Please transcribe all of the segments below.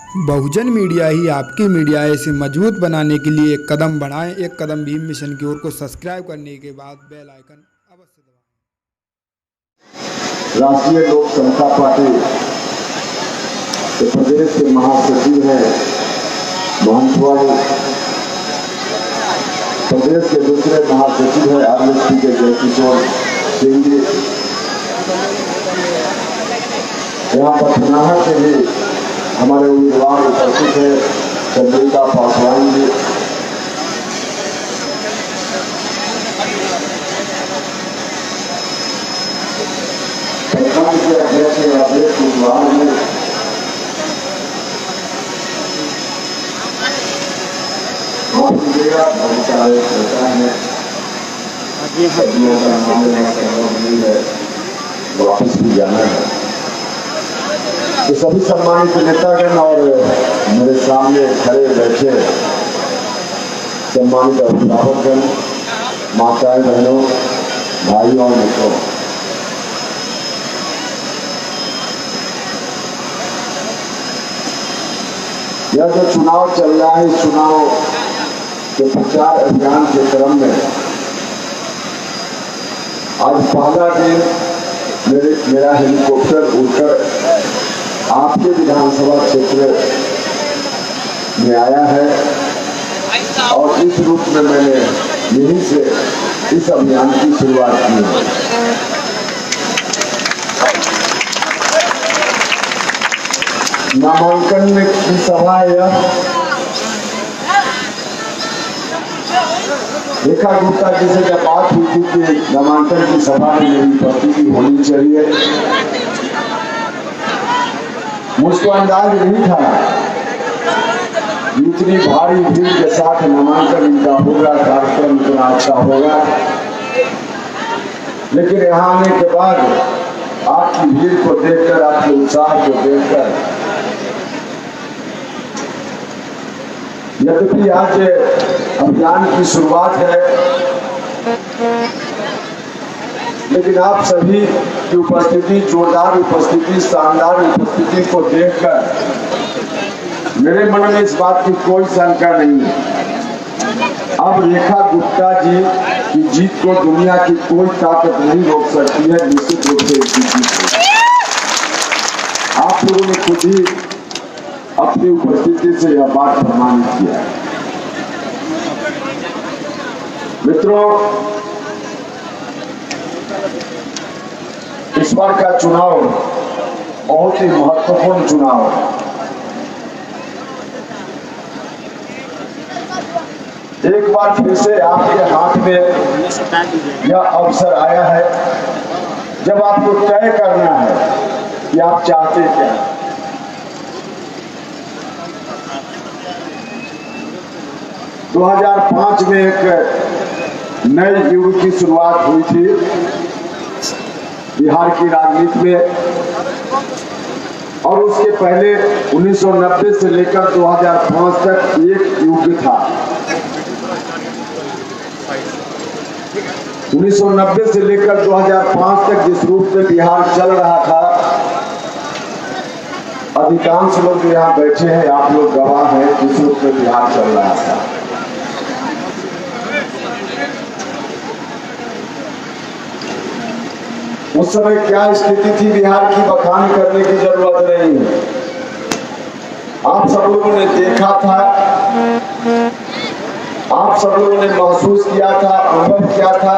बहुजन media ही आपकी media है। इसे मजबूत बनाने के लिए एक कदम बढ़ाएं। एक कदम भीम मिशन की ओर को सब्सक्राइब करने के बाद बेल आइकन अवश्य दबाएं। राष्ट्रीय लोक समता पार्टी के प्रदेश के महासचिव हैं महंत, प्रदेश के दूसरे महासचिव है आरएसपी के जयकिशोर सिंह जी, यहाँ पटनाहा के भी हमारे उम्मीदवार उपस्थित है चंद्रिका पासवान जी, प्रखंड के अध्यक्ष राजेश कुशवाहा जी, बहुत सारे नेता हैं, सदियों का नाम नहीं है, वापस भी जाना है। तो सभी सम्मानित नेतागण और मेरे सामने खड़े बैठे सम्मानित अभिभावकगण, माताएं, बहनों, भाइयों और मित्रों, यह जो चुनाव चल रहा है, इस चुनाव के प्रचार अभियान के क्रम में आज पहला दिन मेरा हेलीकॉप्टर उड़कर आपके विधानसभा क्षेत्र में आया है और इस रूप में मैंने यहीं से इस अभियान की शुरुआत की है। नामांकन की सभा यह रेखा गुप्ता जी से जब बात हुई थी कि नामांकन की सभा में मेरी उपस्थिति होनी चाहिए, मुझको अंदाज नहीं था इतनी भारी भीड़ के साथ नामांकन इनका होगा, कार्यक्रम इतना अच्छा होगा। लेकिन यहाँ आने के बाद आपकी भीड़ को देखकर, आपके उत्साह को देखकर, यद्यपि आज अभियान की शुरुआत है, लेकिन आप सभी की उपस्थिति, जोरदार उपस्थिति, शानदार उपस्थिति को देखकर मेरे मन में इस बात की कोई शंका नहीं है। अब रेखा गुप्ता जी की जीत को दुनिया की कोई ताकत नहीं रोक सकती है। निश्चित रूप से इसकी जीत है। आप लोगों ने खुद ही अपनी उपस्थिति से यह बात प्रमाणित किया है। मित्रों, इस बार का चुनाव बहुत ही महत्वपूर्ण चुनाव है। एक बार फिर से आपके हाथ में यह अवसर आया है जब आपको तय करना है कि आप चाहते क्या। दो 2005 में एक नए युग की शुरुआत हुई थी बिहार की राजनीति में, और उसके पहले 1990 से लेकर 2005 तक एक युग था। 1990 से लेकर 2005 तक जिस रूप से बिहार चल रहा था, अधिकांश लोग यहाँ बैठे हैं, आप लोग गवाह हैं जिस रूप में बिहार चल रहा था। उस समय क्या स्थिति थी बिहार की, बखान करने की जरूरत नहीं है। आप सब लोगों ने देखा था, आप सब लोगों ने महसूस किया था, अनुभव किया था,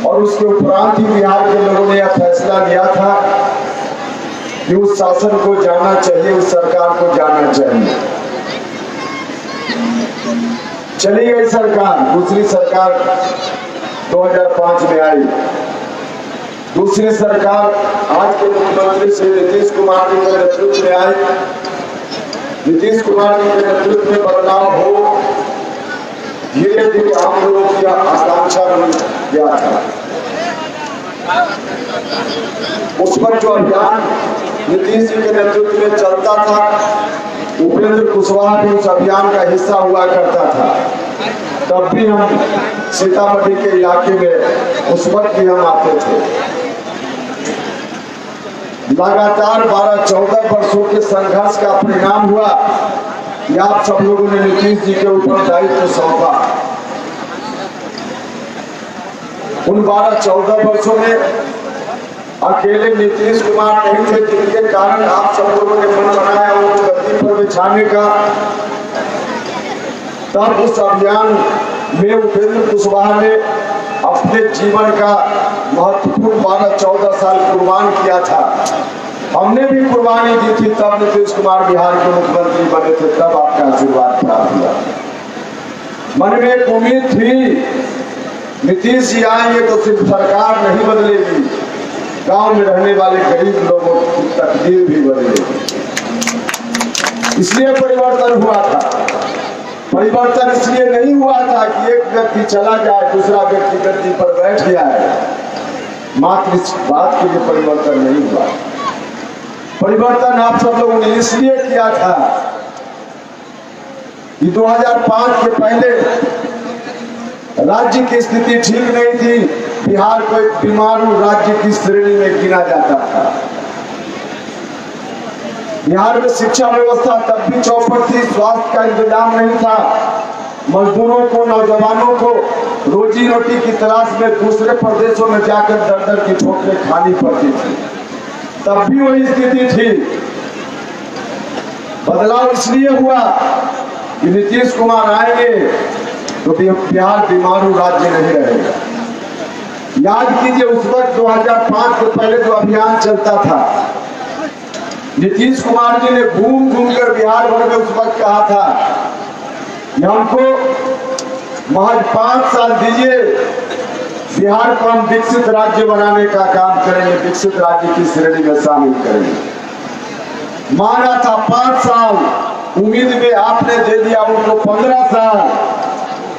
और उसके उपरांत ही बिहार के लोगों ने यह फैसला लिया था कि उस शासन को जाना चाहिए, उस सरकार को जाना चाहिए। चली गई सरकार, दूसरी सरकार 2005 में आई। दूसरी सरकार आज के मुख्यमंत्री श्री नीतीश कुमार जी के नेतृत्व में आई। नीतीश कुमार जी के नेतृत्व में बदलाव हो, धीरे धीरे हम लोगों की आकांक्षा बन गया था। उस पर जो अभियान नीतीश जी के नेतृत्व में चलता था, उपेंद्र कुशवाहा भी उस अभियान का हिस्सा हुआ करता था। तब भी हम सीतामढ़ी के इलाके में उस वक्त भी हम आते थे। लगातार 12-14 वर्षों के संघर्ष का परिणाम हुआ कि आप सब लोगों ने नीतीश जी के ऊपर दायित्व सौंपा। उन 12-14 वर्षों में अकेले नीतीश कुमार नहीं थे, जिनके कारण आप सब लोगों ने मन बनाया उनको गद्दी पर बिछाने का। तब उस अभियान में उपेंद्र कुशवाहा ने अपने जीवन का महत्वपूर्ण 12-14 साल कुर्बान किया था। हमने भी कुर्बानी दी थी, तब नीतीश कुमार बिहार के मुख्यमंत्री बने थे, तब आपका आशीर्वाद प्राप्त हुआ। मन में एक उम्मीद थी नीतीश जी आएंगे तो सिर्फ सरकार नहीं बदलेगी, गांव में रहने वाले गरीब लोगों की तकदीर भी बदलेगी। इसलिए परिवर्तन हुआ था। परिवर्तन इसलिए नहीं हुआ था कि एक व्यक्ति चला जाए, दूसरा व्यक्ति गद्दी पर बैठ गया है, मात्र इस बात के लिए परिवर्तन नहीं हुआ। परिवर्तन आप सब लोगों ने इसलिए किया था कि 2005 के पहले राज्य की स्थिति ठीक नहीं थी। बिहार को एक बीमारू राज्य की श्रेणी में गिना जाता था। बिहार में शिक्षा व्यवस्था तब भी चौपट थी, स्वास्थ्य का इंतजाम नहीं था। मजदूरों को, नौजवानों को रोजी रोटी की तलाश में दूसरे प्रदेशों में जाकर दर दर की ठोकरें खानी पड़ती थी। तब भी वही स्थिति थी। बदलाव इसलिए हुआ कि नीतीश कुमार आएंगे तो बिहार बीमारू राज्य नहीं रहेगा। याद कीजिए उस वक्त 2005 के पहले जो अभियान चलता था, नीतीश कुमार जी ने घूम घूम कर बिहार भर में उस वक्त कहा था कि हमको महज 5 साल दीजिए, बिहार को हम विकसित राज्य बनाने का काम करेंगे, विकसित राज्य की श्रेणी में शामिल करेंगे। माना था 5 साल, उम्मीद में आपने दे दिया उनको 15 साल।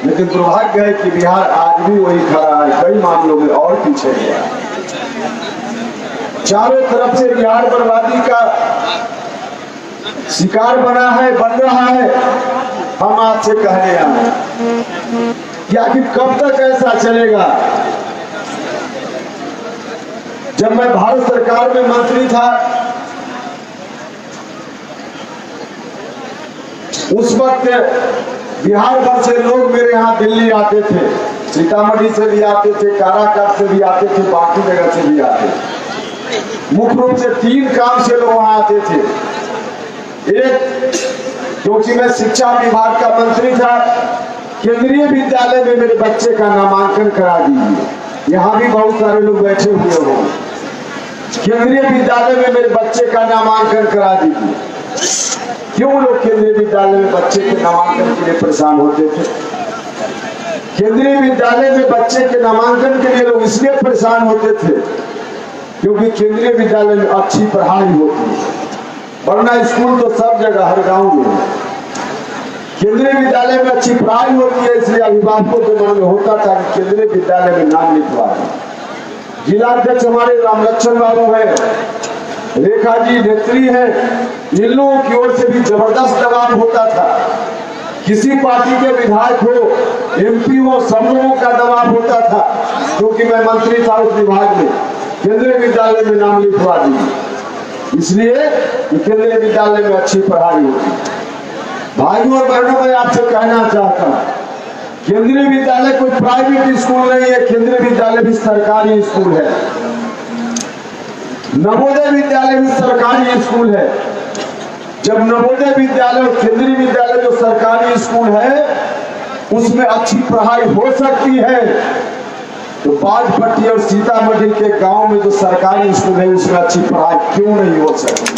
लेकिन दुर्भाग्य है कि बिहार आज भी वही खड़ा है, कई मामलों में और पीछे गया। चारों तरफ से बिहार बर्बादी का शिकार बना है, बन रहा है। हम आपसे कहने आए कि आखिर कब तक ऐसा चलेगा। जब मैं भारत सरकार में मंत्री था, उस वक्त बिहार भर से लोग मेरे यहाँ दिल्ली आते थे, सीतामढ़ी से भी आते थे, काराकाट से भी आते थे, बाकी जगह से भी आते थे। मुख्य रूप से 3 काम से लोग वहां आते थे। एक, क्योंकि मैं शिक्षा विभाग का मंत्री था, केंद्रीय विद्यालय में मेरे बच्चे का नामांकन करा दीजिए। यहाँ भी बहुत सारे लोग बैठे हुए हो। केंद्रीय विद्यालय में मेरे बच्चे का नामांकन करा दीजिए। क्यों लोग केंद्रीय विद्यालय में बच्चे के नामांकन के लिए परेशान होते थे? केंद्रीय विद्यालय में बच्चे के नामांकन के लिए लोग इसलिए परेशान होते थे क्योंकि केंद्रीय विद्यालय में अच्छी पढ़ाई होती है, वरना स्कूल तो सब जगह हर गांव में है। केंद्रीय विद्यालय में अच्छी पढ़ाई होती है, इसलिए अभिभावकों के मन में होता था कि केंद्रीय विद्यालय में नाम लिखवाए। जिलाध्यक्ष हमारे रामलक्ष्मण बाबू है, रेखा जी नेत्री है, इन लोगों की ओर से भी जबरदस्त दबाव होता था। किसी पार्टी के विधायक हो, एमपी हो, सब लोगों का दबाव होता था, क्योंकि मैं मंत्री था उस विभाग में। केंद्रीय विद्यालय में नाम लिखवा दीजिए, इसलिए केंद्रीय विद्यालय में अच्छी पढ़ाई होती। भाइयों और बहनों, मैं आपसे कहना चाहता हूँ, केंद्रीय विद्यालय कोई प्राइवेट स्कूल नहीं है, केंद्रीय विद्यालय भी सरकारी स्कूल है। नवोदय विद्यालय भी सरकारी स्कूल है। जब नवोदय विद्यालय और केंद्रीय विद्यालय जो सरकारी स्कूल है उसमें अच्छी पढ़ाई हो सकती है, तो बाजपट्टी और सीतामढ़ी के गांव में जो सरकारी स्कूल है उसमें अच्छी पढ़ाई क्यों नहीं हो सकती?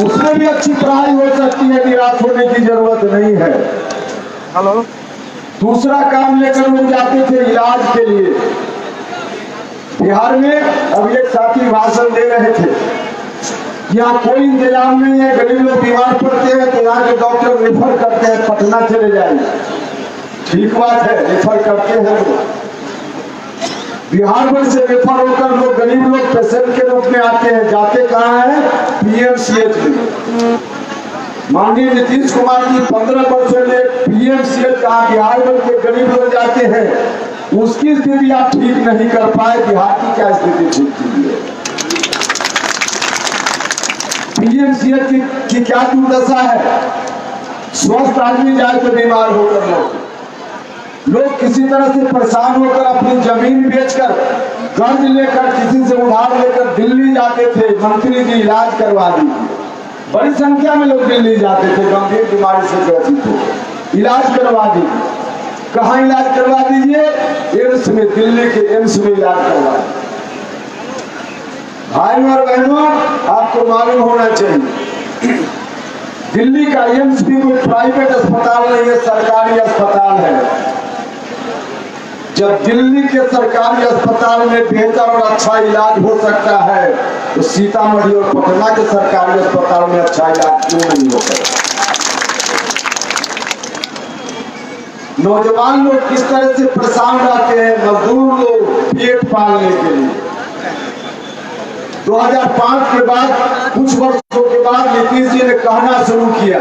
उसमें भी अच्छी पढ़ाई हो सकती है, निराश होने की जरूरत नहीं है। हेलो, दूसरा काम लेकर लोग जाते थे इलाज के लिए। बिहार में अब एक साथी भाषण दे रहे थे, यहाँ कोई इंतजाम नहीं है, गरीब लोग बीमार पड़ते हैं तो यहाँ के डॉक्टर रेफर करते हैं पटना चले जाएंगे। ठीक बात है, रेफर करते हैं लोग। बिहार में से रेफर होकर लोग, गरीब लोग पेशेंट के रूप में आते हैं, जाते कहाँ है? पीएमसीएच में। माननीय नीतीश कुमार जी 15 वर्षों में पीएमसीएच कहा बिहार भर के गरीब लोग जाते हैं, उसकी स्थिति आप ठीक नहीं कर पाए। बिहार की क्या स्थिति ठीक की है? पीएमसीएच की क्या दुर्दशा है। स्वस्थ आदमी जाए तो बीमार होकर लोग किसी तरह से परेशान होकर अपनी जमीन बेचकर कर्ज लेकर किसी से उधार लेकर दिल्ली जाते थे, मंत्री जी इलाज करवा दीजिए। बड़ी संख्या में लोग दिल्ली जाते थे, गंभीर बीमारी से ग्रसित थे, इलाज करवा दीजिए। कहाँ इलाज करवा दीजिए? एम्स में, दिल्ली के एम्स में इलाज करवा दीजिए। भाई और बहनों, आपको मालूम होना चाहिए दिल्ली का एम्स भी कोई प्राइवेट अस्पताल नहीं है, सरकारी अस्पताल है। जब दिल्ली के सरकारी अस्पताल में बेहतर और अच्छा इलाज हो सकता है तो सीतामढ़ी और पटना के सरकारी अस्पताल में अच्छा इलाज क्यों नहीं हो सकता? नौजवान लोग किस तरह से परेशान रहते हैं, मजदूर लोग पेट पालने के लिए। 2005 के बाद, कुछ वर्षों के बाद नीतीश जी ने कहना शुरू किया,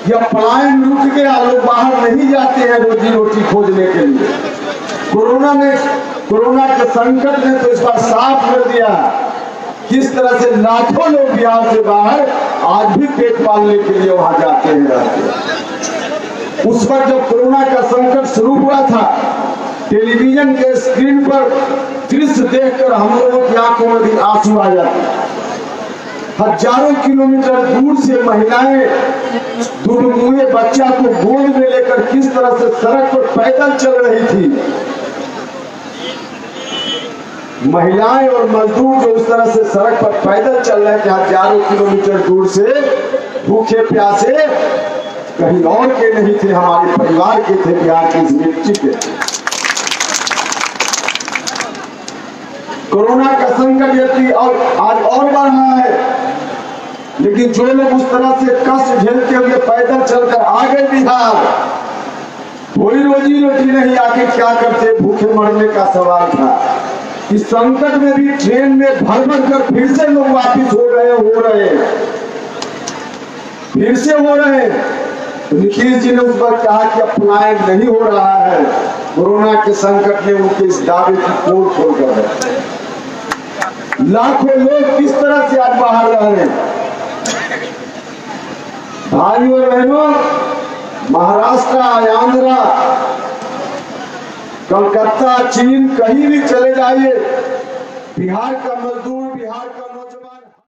यह पलायन रुक गया, लोग बाहर नहीं जाते हैं रोजी रोटी खोजने के लिए। कोरोना के संकट ने तो इस बार साफ कर दिया किस तरह से लाखों लोग बिहार से बाहर आज भी पेट पालने के लिए वहां जाते हैं, रहते हैं। उस पर जब कोरोना का संकट शुरू हुआ था, टेलीविजन के स्क्रीन पर दृश्य देखकर हम लोगों की आंखों में भी आंसू आ जाते। हजारों किलोमीटर दूर से महिलाएं दुर्मुहे बच्चा को गोद में लेकर किस तरह से सड़क पर पैदल चल रही थी। महिलाएं और मजदूर जो उस तरह से सड़क पर पैदल चल रहे थे, हजारों किलोमीटर दूर से, भूखे प्यासे, कहीं और के नहीं थे, हमारे परिवार के थे, बिहार की इस मिट्टी के। कोरोना का संकट यदि और आज और बढ़ रहा है, लेकिन जो लोग उस तरह से कष्ट झेलते हुए पैदल चलकर आ गए बिहार, कोई रोजी रोटी नहीं, आके क्या करते, भूखे मरने का सवाल था। इस संकट में भी ट्रेन में भर भर कर फिर से लोग वापिस हो रहे फिर से हो रहे। तो नीतीश जी ने उस पर कहा कि अब पलायन नहीं हो रहा है। कोरोना के संकट ने उनके इस दावे की पोल खोल कर रहे। लाखों लोग किस तरह से आज बाहर रह रहे हैं। भाइयों और बहनों, महाराष्ट्र, आंध्रा, कलकत्ता, चीन, कहीं भी चले जाइए, बिहार का मजदूर, बिहार का